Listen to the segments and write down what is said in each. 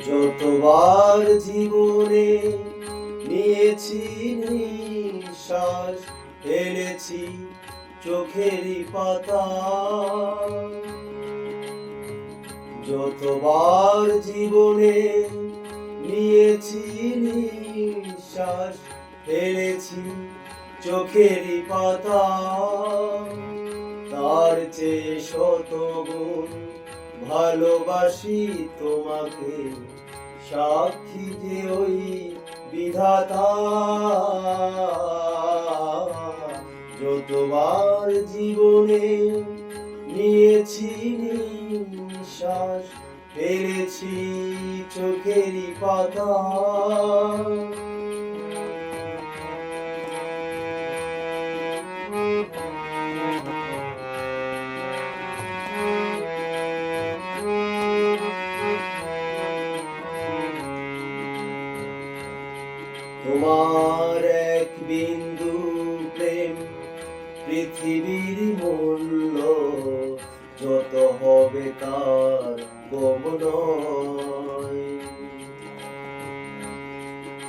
যতবার জীবনে নিয়েছি নিঃশ্বাস, ফেলেছি চোখেরই পাতা। যতবার জীবনে নিয়েছি নিঃশ্বাস, ফেলেছি চোখেরই পাতা। তার চেয়ে শতগুণ ভালোবাসি তোমাকে, সাক্ষী যে ওই বিধাতা। যতবার জীবনে নিয়েছি নিঃশ্বাস, ফেলেছি চোখেরই পাতা। তোমার এক বিন্দু প্রেম পৃথিবীর মূল্য, যত হবে তার কম নয়।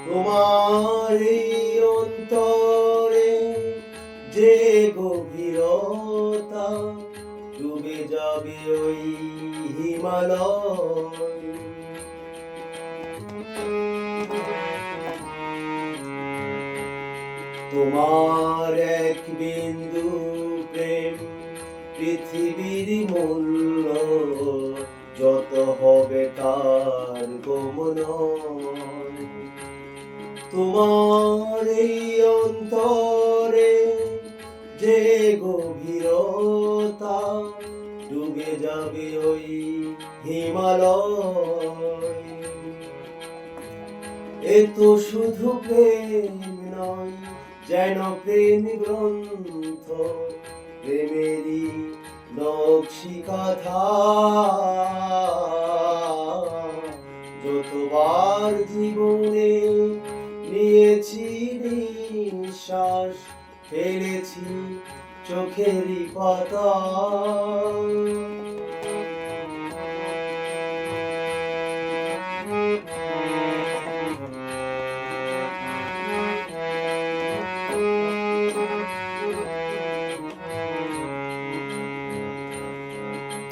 তোমার এই অন্তরে যে গভীরতা, ডুবে যাবে ওই হিমালয়। তোমার এক বিন্দু প্রেম পৃথিবীর মূল্য, যত হবে তার কম নয়। তোমার এই অন্তরে যে গভীরতা, ডুবে যাবে ওই হিমালয়। এ তো শুধু প্রেম নয়, যেন প্রেম গ্রন্থ, প্রেমেরই নকশি কথা। যতবার জীবনে নিয়েছি নিঃশ্বাস, ফেলেছি চোখেরই পাতা।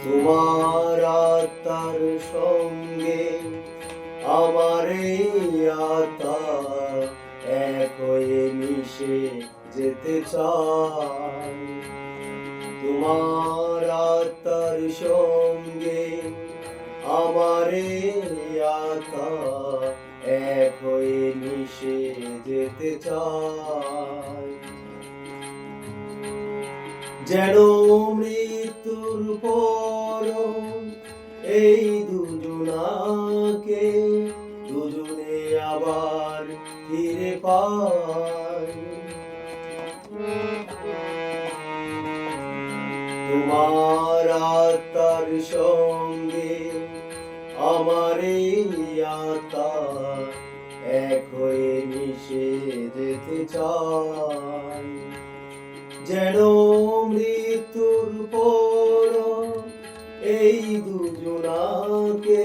তোমার আত্মার সঙ্গে আমার এই আত্মা এক হয়ে মিশে যেতে চাই। তোমার আত্মার সঙ্গে আমার এই আত্মা এক হয়ে মিশে যেতে চাই। যেন মৃত্যুর পর এই দুজনাকে দুজনে আবার ফিরে পাই। তোমার আত্মার সঙ্গে আমার এই আত্মা এক হয়ে মিশে যেতে চাই। যেন মৃত্যুর পর এই দুজনাকে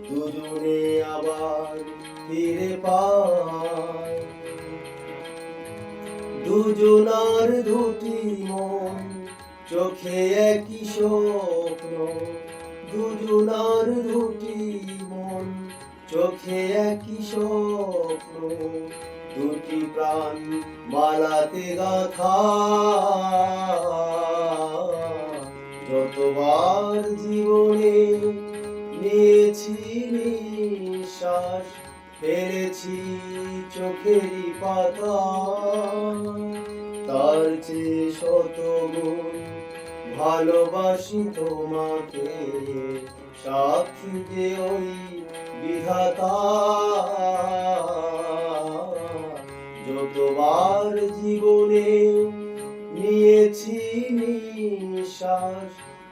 দুজনে আবার ফিরে পাই। দুজনার দুটি মন, চোখে একই স্বপ্ন। দুজনার দুটি মন, চোখে একই স্বপ্ন। দুটি প্রাণ মালাতে গাথা। যতবার জীবনে নিয়েছি নিঃশ্বাস, ফেলেছি চোখেরই পাতা। তার চেয়ে শতগুণ ভালোবাসি তোমাকে, সাক্ষী যে ওই বিধাতা। যতবার জীবনে নিয়েছি নিঃশ্বাস,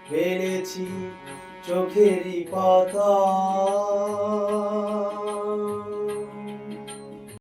ফেলেছি চোখেরই পাতা।